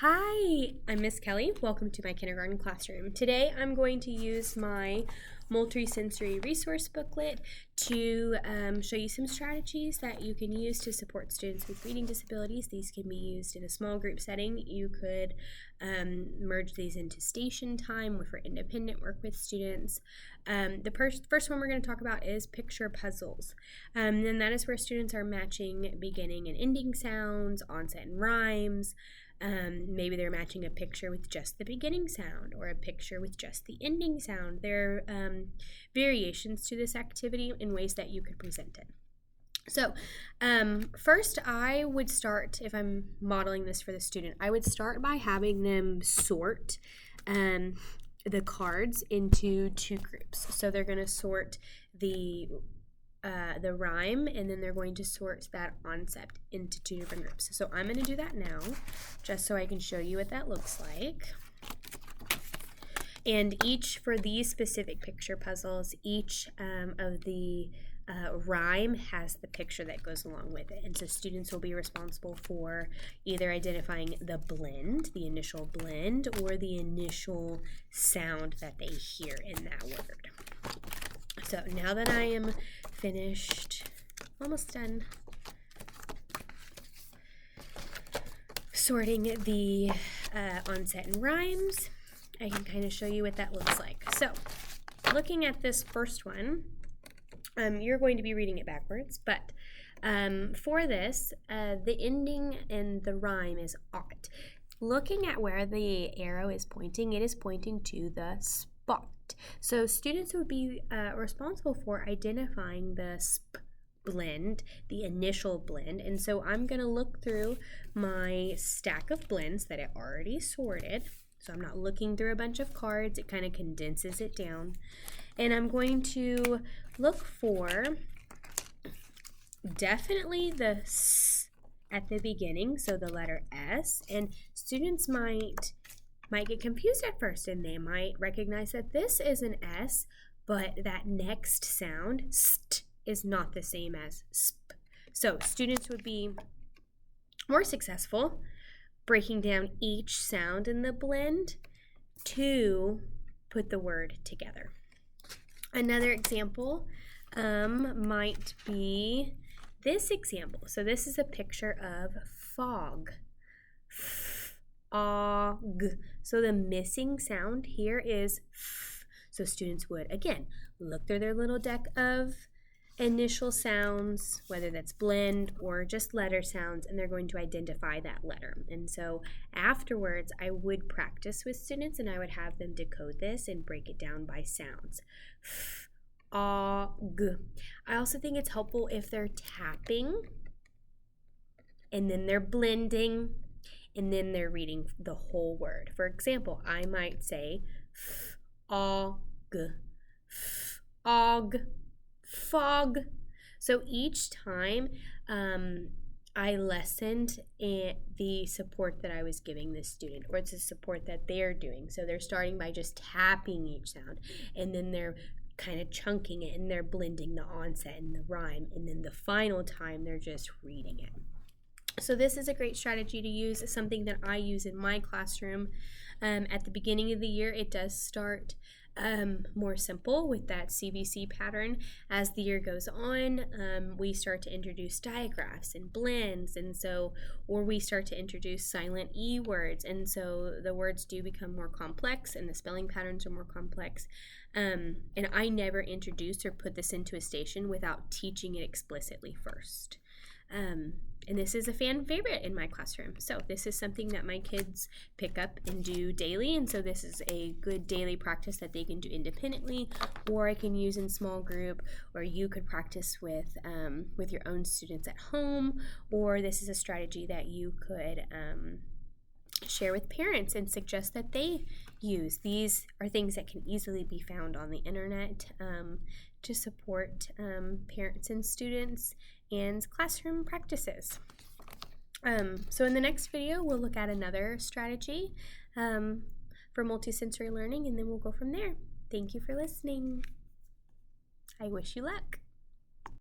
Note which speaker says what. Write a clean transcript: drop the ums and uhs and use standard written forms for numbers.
Speaker 1: Hi, I'm Miss Kelly. Welcome to my kindergarten classroom. Today I'm going to use my Multisensory resource booklet to show you some strategies that you can use to support students with reading disabilities. These can be used in a small group setting. You could merge these into station time for independent work with students. The first one we're going to talk about is picture puzzles. And that is where students are matching beginning and ending sounds, onset and rhymes. Maybe they're matching a picture with just the beginning sound or a picture with just the ending sound. There are variations to this activity in ways that you could present it. So first I would start, if I'm modeling this for the student, I would start by having them sort the cards into two groups. So they're going to sort the rhyme, and then they're going to sort that onset into two different groups. So I'm going to do that now, just so I can show you what that looks like. And for these specific picture puzzles, each of the rhyme has the picture that goes along with it. And so students will be responsible for either identifying the blend, the initial blend, or the initial sound that they hear in that word. So now that I am finished, almost done sorting the onset and rhymes, I can kind of show you what that looks like. So looking at this first one, you're going to be reading it backwards, but for this, the ending and the rhyme is ought. Looking at where the arrow is pointing, it is pointing to the spot. So students would be responsible for identifying the sp blend, the initial blend. And so I'm going to look through my stack of blends that I already sorted. So I'm not looking through a bunch of cards. It kind of condenses it down. And I'm going to look for definitely the S at the beginning, so the letter S. And students might get confused at first, and they might recognize that this is an S, but that next sound, st, is not the same as sp. So students would be more successful breaking down each sound in the blend to put the word together. Another example might be this example. So this is a picture of fog. Fog. So the missing sound here is f. So students would, again, look through their little deck of initial sounds, whether that's blend or just letter sounds, and they're going to identify that letter. And so afterwards, I would practice with students, and I would have them decode this and break it down by sounds. F, a, g. I also think it's helpful if they're tapping, and then they're blending, and then they're reading the whole word. For example, I might say fog, fog, fog. So each time I lessened the support that I was giving this student, or it's a support that they're doing. So they're starting by just tapping each sound, and then they're kind of chunking it, and they're blending the onset and the rhyme, and then the final time they're just reading it. So this is a great strategy to use. It's something that I use in my classroom. At the beginning of the year, it does start more simple with that CBC pattern. As the year goes on, we start to introduce digraphs and blends, or we start to introduce silent E words, and so the words do become more complex and the spelling patterns are more complex. And I never introduced or put this into a station without teaching it explicitly first. And this is a fan favorite in my classroom. So this is something that my kids pick up and do daily, and so this is a good daily practice that they can do independently, or I can use in small group, or you could practice with your own students at home, or this is a strategy that you could share with parents and suggest that they use. These are things that can easily be found on the internet to support parents and students and classroom practices. So in the next video, we'll look at another strategy for multisensory learning, and then we'll go from there. Thank you for listening. I wish you luck.